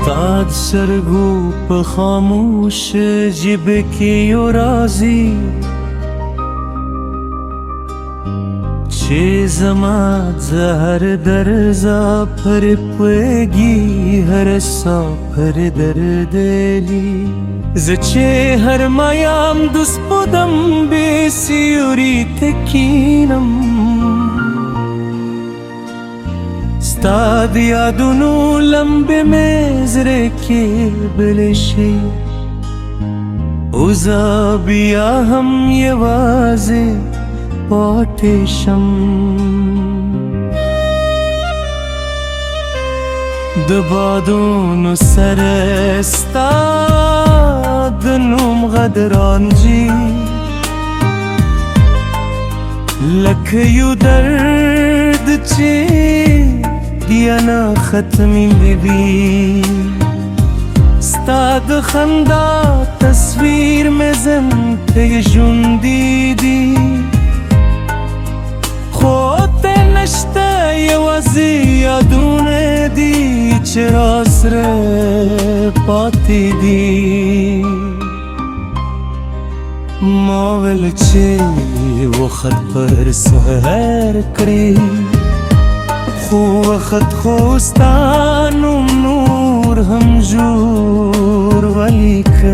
استاد سرگو په خاموش جیب کې یو رازي چې زما زهر درزا پر پوهږي هر سا پر دردلی زه چې هر مایم د سپودم بې سیوري ته کینم ستا د یادونو لمبې مې زړه کې بلې شي او زه بیا هم یوازې پاتې شم د بادونو سره ستا د نوم غدرانجي لکه یو درد چې یا نه ختمی بیبی ستا د خندا تصویر مې زم ته ژوندی دی خو ته نشته یوازې یادونه دي چې راسره پاتې دي ما ویل چې وخت پر سهر کړي خو وخت خو ستا نوم نور هم جوړ ولیکه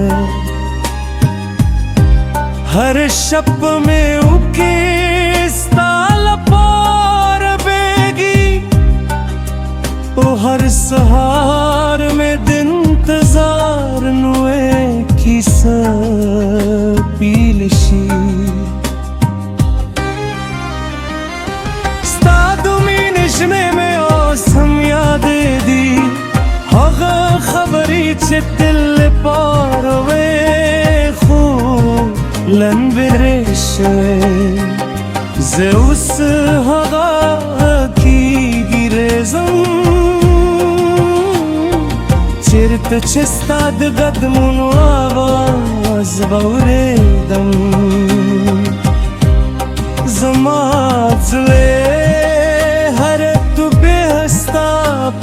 هر شب میں اوکې ستا لپاره بیږي او هر سهار میں د انتظار نوې کیسه پیل شي ژمې مې اوس هم یادې دي هغه خبرې چې دل لپاره وې خو لنډې شوې زه اوس هغه کیږي رزم چېرته چې ستا د قدمونو آواز به اورېدم زما زړه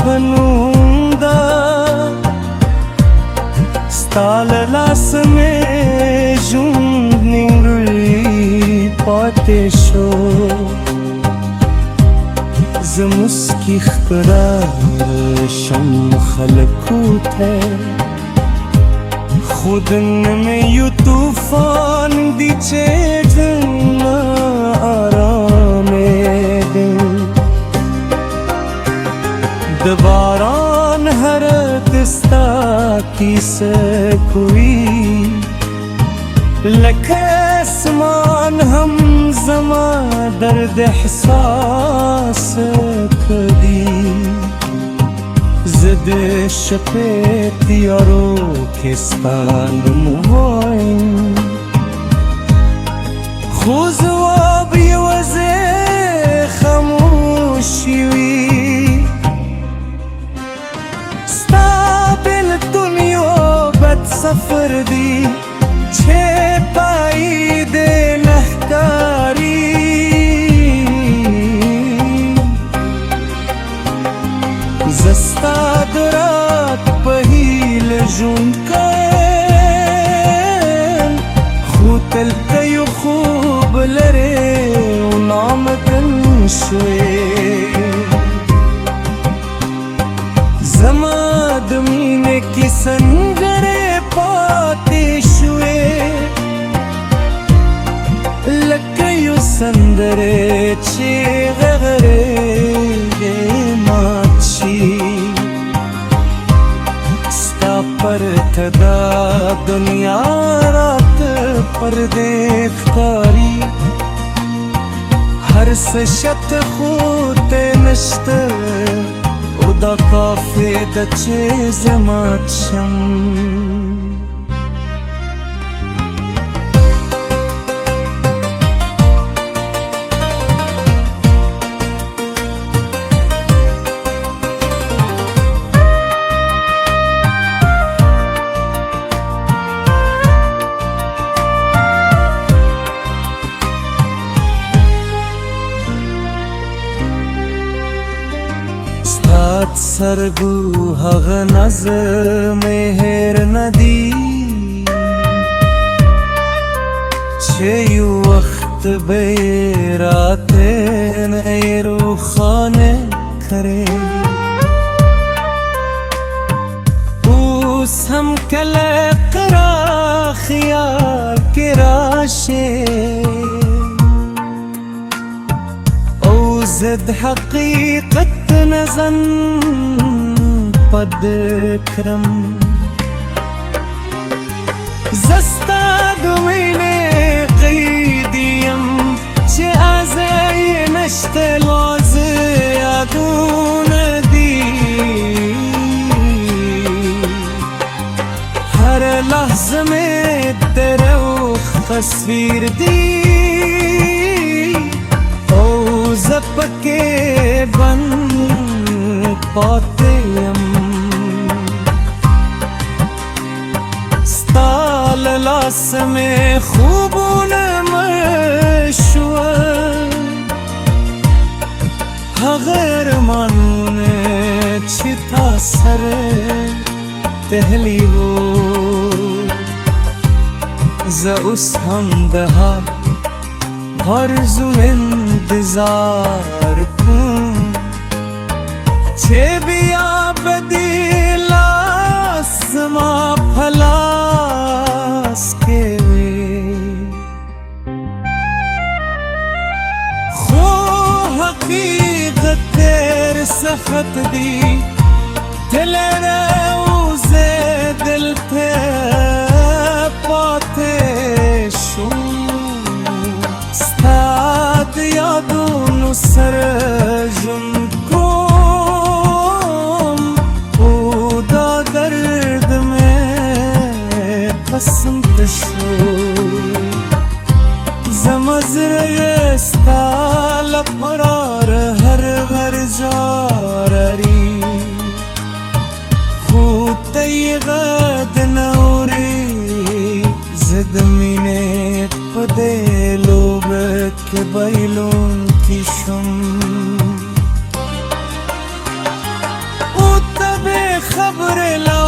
پنوندا ستا له لاسه مې ژوند نیمګړی پاتې شو زه مسکي ښکاره شم خلکو ته خو دننه مې یو طوفان دی چې نه آرامېږم د باران هر دستا کیسه کوي لکه اسمان هم زما درد احساس کړي زه د شپې تیارو کې ستا نوم وایم خو ځواب یوازې خاموشي وي سفر دی چھے پائی دے نحکاری زستا درات پہیل جون کن خوتل تیو خوب لرے نام کن شوے زماد مینے کی سنگرے پاتې شوې لکه یو سندرې چې غغرې مات شي ستا پرته دا دنیا راته پردې ښکاري هر څه شته خو ته نشته او دا کافی ده چې زه مات شم سات سرگو هغ نظم هیر ندی چه یو وقت به راتن ای روخانه کرے اوس هم کله قرا خیال کی راشه او زد حقیقت نزن پد کرم زستا دوینه قیدیم چه ازای نشت لاز یادون دی هر لحظه میں تیرے تصویر دی او زپکے بن پاتیم ستال لاس میں خوبون مشور غیر مانونه چی تا سر تهلی و ز اوس هم ده آرزو انتظار کن چه بیا بدی لاس ما پلاس کے خو حقیقت تیر سخت دی دل روزے دل تے پاتے شو ستاد یادون سر جن کوم او دا درد میں قسم تشو زمزر ستال قرار هر غر جارری خود تیغد نوری زد مینه پده لوبت که بایلون کشم او تب خبر لا